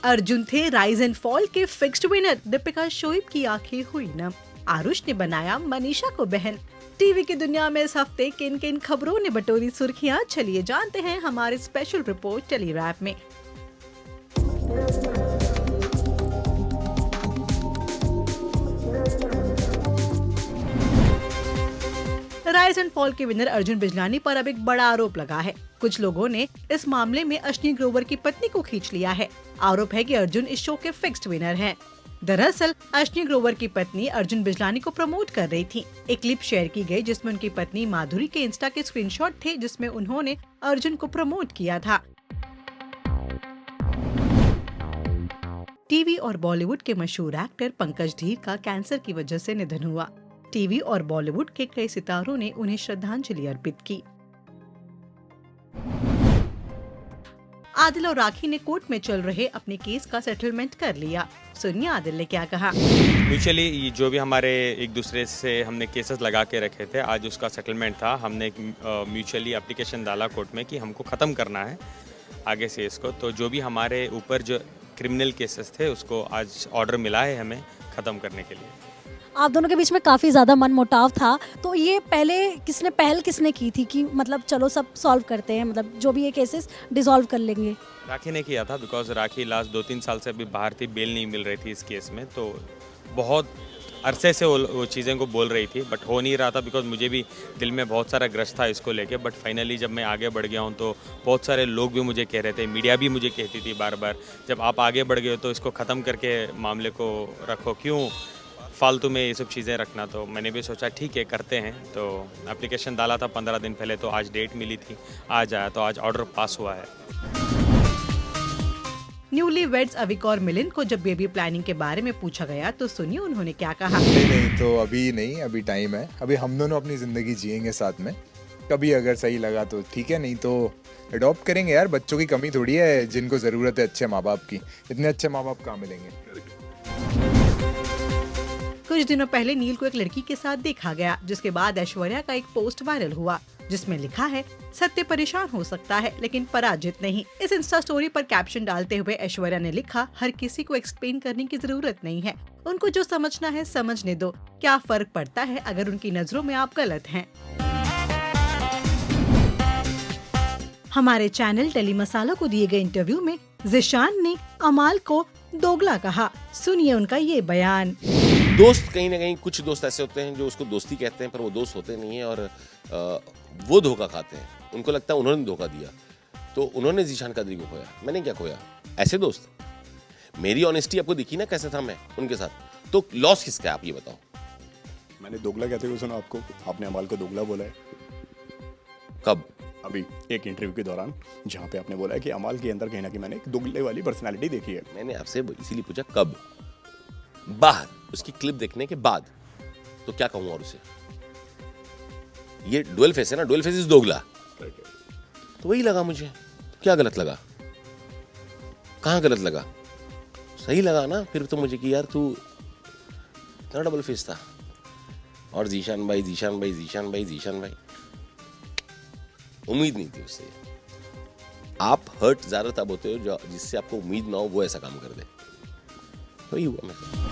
अर्जुन थे rise and fall के fixed winner. Deepika Shoaib की आंखें हुई नम। आरुष ने बनाया मनीषा को बहन। टीवी की दुनिया में इस हफ्ते किन किन खबरों ने बटोरी सुर्खियां, चलिए जानते हैं हमारे स्पेशल रिपोर्ट टेली रैप में। राइज एंड फॉल के विनर अर्जुन बिजलानी पर अब एक बड़ा आरोप लगा है। कुछ लोगों ने इस मामले में अश्विनी ग्रोवर की पत्नी को खींच लिया है। आरोप है कि अर्जुन इस शो के फिक्स्ड विनर हैं। दरअसल अश्विनी ग्रोवर की पत्नी अर्जुन बिजलानी को प्रमोट कर रही थी। एक क्लिप शेयर की गई जिसमें उनकी पत्नी माधुरी के इंस्टा के स्क्रीनशॉट थे, जिसमें उन्होंने अर्जुन को प्रमोट किया था। टीवी और बॉलीवुड के मशहूर एक्टर पंकज धीर का कैंसर की वजह से निधन हुआ। टीवी और बॉलीवुड के कई सितारों ने उन्हें श्रद्धांजलि अर्पित की। आदिल और राखी ने कोर्ट में चल रहे अपने केस का सेटलमेंट कर लिया। सुनिए आदिल ने क्या कहा। म्यूचुअली जो भी हमारे एक दूसरे से हमने केसेस लगा के रखे थे, आज उसका सेटलमेंट था। हमने म्यूचुअली एप्लीकेशन डाला कोर्ट में कि हमको ख़त्म करना है आगे से इसको। तो जो भी हमारे ऊपर जो क्रिमिनल केसेस थे उसको आज ऑर्डर मिला है हमें ख़त्म करने के लिए। आप दोनों के बीच में काफ़ी ज़्यादा मनमुटाव था, तो ये पहल किसने की थी कि मतलब चलो सब सॉल्व करते हैं, मतलब जो भी ये केसेस डिसॉल्व कर लेंगे? राखी ने किया था, बिकॉज राखी लास्ट 2-3 साल से अभी बाहर थी, बेल नहीं मिल रही थी इस केस में। तो बहुत अरसे से वो चीज़ें को बोल रही थी, बट हो नहीं रहा था, बिकॉज मुझे भी दिल में बहुत सारा ग्रस्त था इसको लेके। बट फाइनली जब मैं आगे बढ़ गया हूँ तो बहुत सारे लोग भी मुझे कह रहे थे, मीडिया भी मुझे कहती थी बार बार, जब आप आगे बढ़ गए हो तो इसको ख़त्म करके मामले को रखो, क्यों फालतू में ये सब चीज़ें रखना। तो मैंने भी सोचा ठीक है करते हैं। तो एप्लीकेशन डाला था 15 दिन पहले, तो आज डेट मिली थी, आज आया, तो आज ऑर्डर पास हुआ है। न्यूली वेड्स अविक और मिलिंद को जब बेबी प्लानिंग के बारे में पूछा गया तो सुनिए उन्होंने क्या कहा। नहीं तो अभी नहीं, अभी टाइम है। अभी हम दोनों अपनी जिंदगी जिएंगे साथ में। कभी अगर सही लगा तो ठीक है, नहीं तो अडॉप्ट करेंगे। यार बच्चों की कमी थोड़ी है, जिनको ज़रूरत है अच्छे माँ बाप की। इतने अच्छे माँ बाप कहाँ मिलेंगे। कुछ दिनों पहले नील को एक लड़की के साथ देखा गया, जिसके बाद ऐश्वर्या का एक पोस्ट वायरल हुआ जिसमें लिखा है, सत्य परेशान हो सकता है लेकिन पराजित नहीं। इस इंस्टा स्टोरी पर कैप्शन डालते हुए ऐश्वर्या ने लिखा, हर किसी को एक्सप्लेन करने की जरूरत नहीं है, उनको जो समझना है समझने दो, क्या फर्क पड़ता है अगर उनकी नजरों में आप गलत हैं। हमारे चैनल टेली मसाला को दिए गए इंटरव्यू में ज़ीशान ने अमाल को दोगला कहा। सुनिए उनका ये बयान। दोस्त कहीं ना कहीं, कुछ दोस्त ऐसे होते हैं जो उसको दोस्ती कहते हैं पर वो दोस्त होते नहीं है, और वो धोखा खाते हैं। उनको लगता है उन्होंने धोखा दिया, तो उन्होंने ज़ीशान कादरी को खोया। मैंने क्या खोया? ऐसे दोस्त। मेरी ऑनेस्टी आपको दिखी ना कैसे था मैं उनके साथ, तो लॉस किसका है आप ये बताओ। मैंने दोगला कहते हुए सुना आपको, आपने अमाल को दोगला बोला है। कब? अभी एक इंटरव्यू के दौरान, जहाँ पे आपने बोला है कि अमाल के अंदर कहीं ना कहीं मैंने एक दोगले वाली पर्सनालिटी देखी है। मैंने आपसे इसीलिए पूछा कब, बाद उसकी क्लिप देखने के बाद, तो क्या कहूँ और उसे। ये डुअल फेस है ना, डुअल फेस इज दोगला, तो वही लगा मुझे। क्या गलत लगा? कहाँ गलत लगा? सही लगा ना फिर तो मुझे कि यार तू इतना डबल फेस था। और ज़ीशान भाई, ज़ीशान भाई, ज़ीशान भाई, ज़ीशान भाई, उम्मीद नहीं थी उससे। आप हर्ट ज्यादा तब होते हो जो जिससे आपको उम्मीद ना हो वो ऐसा काम कर दे। वही हुआ मेरे।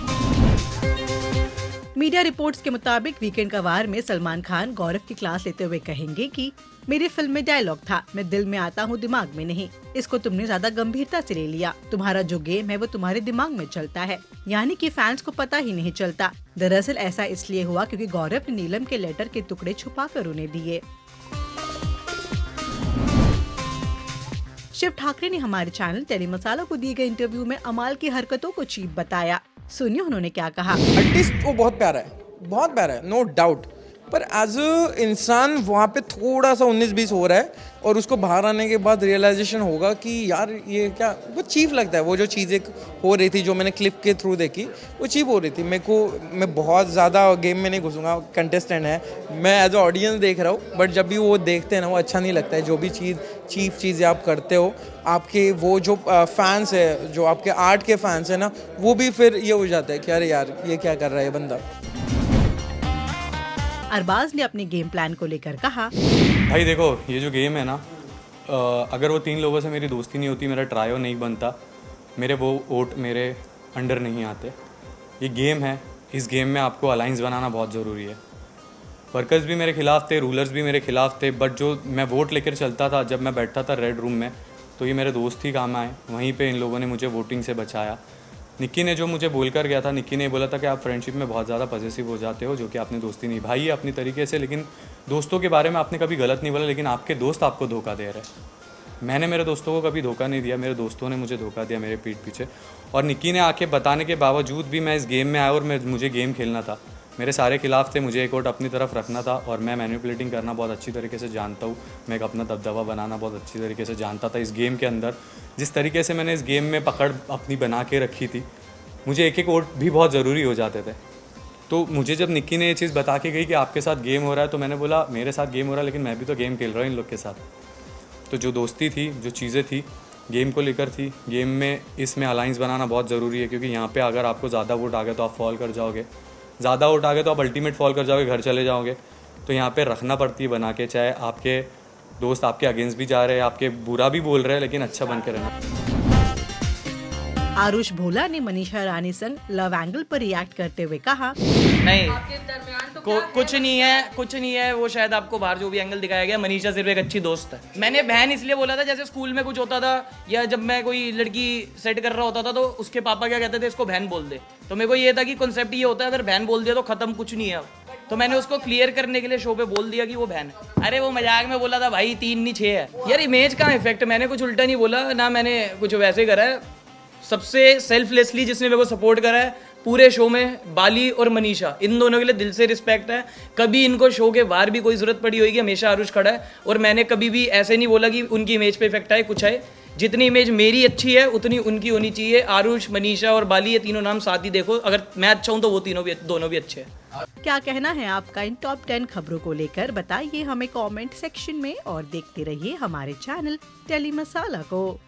मीडिया रिपोर्ट्स के मुताबिक वीकेंड का वार में सलमान खान गौरव की क्लास लेते हुए कहेंगे कि मेरी फिल्म में डायलॉग था, मैं दिल में आता हूँ दिमाग में नहीं, इसको तुमने ज्यादा गंभीरता से ले लिया, तुम्हारा जो गेम है वो तुम्हारे दिमाग में चलता है, यानी कि फैंस को पता ही नहीं चलता। दरअसल ऐसा इसलिए हुआ क्योंकि गौरव ने नीलम के लेटर के टुकड़े छुपा कर उन्हें दिए। शिव ठाकरे ने हमारे चैनल टेली मसाला को दिए गए इंटरव्यू में अमाल की हरकतों को चीप बताया। सुनिए उन्होंने क्या कहा। आर्टिस्ट वो बहुत प्यारा है, नो डाउट, पर एज अ इंसान वहाँ पे थोड़ा सा 19-20 हो रहा है, और उसको बाहर आने के बाद रियलाइजेशन होगा कि यार ये क्या, वो चीप लगता है। वो जो चीज़ें हो रही थी, जो मैंने क्लिप के थ्रू देखी, वो चीप हो रही थी। मैं बहुत ज़्यादा गेम में नहीं घुसूंगा, कंटेस्टेंट है, मैं एज अ ऑडियंस देख रहा हूँ, बट जब भी वो देखते हैं ना, वो अच्छा नहीं लगता है। जो भी चीप चीज़ें आप करते हो, आपके वो जो फैंस है, जो आपके आर्ट के फैंस है ना, वो भी फिर ये हो जाता है कि अरे यार ये क्या कर रहा है बंदा। अरबाज ने अपने गेम प्लान को लेकर कहा, भाई देखो ये जो गेम है ना, अगर वो 3 लोगों से मेरी दोस्ती नहीं होती, मेरा ट्रायो नहीं बनता, मेरे वो वोट मेरे अंडर नहीं आते। ये गेम है, इस गेम में आपको अलाइंस बनाना बहुत ज़रूरी है। वर्कर्स भी मेरे खिलाफ थे, रूलर्स भी मेरे खिलाफ थे, बट जो मैं वोट लेकर चलता था, जब मैं बैठता था रेड रूम में, तो ये मेरे दोस्त ही काम आए। वहीं पे इन लोगों ने मुझे वोटिंग से बचाया। निक्की ने जो मुझे बोल कर गया था, निक्की ने बोला था कि आप फ्रेंडशिप में बहुत ज़्यादा पॉजिटिव हो जाते हो, जो कि आपने दोस्ती निभाई है अपनी तरीके से, लेकिन दोस्तों के बारे में आपने कभी गलत नहीं बोला, लेकिन आपके दोस्त आपको धोखा दे रहे हैं। मैंने मेरे दोस्तों को कभी धोखा नहीं दिया, मेरे दोस्तों ने मुझे धोखा दिया मेरे पीठ पीछे। और निक्की ने आके बताने के बावजूद भी मैं इस गेम में आया और मुझे गेम खेलना था। मेरे सारे खिलाफ थे, मुझे एक वोट अपनी तरफ रखना था, और मैं मैनिपुलेटिंग करना बहुत अच्छी तरीके से जानता हूँ। मैं एक अपना दबदबा बनाना बहुत अच्छी तरीके से जानता था इस गेम के अंदर। जिस तरीके से मैंने इस गेम में पकड़ अपनी बना के रखी थी, मुझे एक एक वोट भी बहुत ज़रूरी हो जाते थे। तो मुझे जब निक्की ने ये चीज़ बता के गई कि आपके साथ गेम हो रहा है, तो मैंने बोला मेरे साथ गेम हो रहा है, लेकिन मैं भी तो गेम खेल रहा हूँ इन लोग के साथ। तो जो दोस्ती थी, जो चीज़ें थी गेम को लेकर थी, गेम में इसमें अलाइंस बनाना बहुत ज़रूरी है, क्योंकि यहाँ पे अगर आपको ज़्यादा वोट आ गए तो आप फॉल कर जाओगे, ज़्यादा वोट आ गए तो आप अल्टीमेट फॉल कर जाओगे, घर चले जाओगे। तो यहाँ पे रखना पड़ती है बना के, चाहे आपके दोस्त आपके अगेंस्ट भी जा रहे हैं, आपके बुरा भी बोल रहे हैं, लेकिन अच्छा बन के रहना। आरुष भोला ने मनीषा रानी संग लव एंगल पर रिएक्ट करते हुए कहा, नहीं कुछ नहीं है। वो शायद आपको बाहर जो भी एंगल दिखाया गया, मनीषा सिर्फ एक अच्छी दोस्त है। मैंने बहन इसलिए बोला था, जैसे स्कूल में कुछ होता था या जब मैं कोई लड़की सेट कर रहा होता था, तो उसके पापा क्या कहते थे, इसको बहन बोल दे। तो मेरे को ये था कि कॉन्सेप्ट ये होता है, अगर बहन बोल दिया तो खत्म, कुछ नहीं है। तो मैंने उसको क्लियर करने के लिए शो पे बोल दिया कि वो बहन है। अरे वो मजाक में बोला था भाई, 3 नहीं 6 है। यार इमेज का इफेक्ट, मैंने कुछ उल्टा नहीं बोला ना, मैंने कुछ वैसे करा है। सबसे सेल्फलेसली जिसने मेरे को सपोर्ट करा है पूरे शो में, बाली और मनीषा, इन दोनों के लिए दिल से रिस्पेक्ट है। कभी इनको शो के बाहर भी कोई ज़रूरत पड़ी होगी, हमेशा आरुष खड़ा है। और मैंने कभी भी ऐसे नहीं बोला कि उनकी इमेज पे इफेक्ट आए, कुछ आए। जितनी इमेज मेरी अच्छी है उतनी उनकी होनी चाहिए। आरुष, मनीषा और बाली, ये तीनों नाम साथ ही देखो। अगर मैं अच्छा हूँ तो वो दोनों भी अच्छे हैं। क्या कहना है आपका इन टॉप 10 खबरों को लेकर, बताइए हमें कमेंट सेक्शन में, और देखते रहिए हमारे चैनल टेली मसाला को।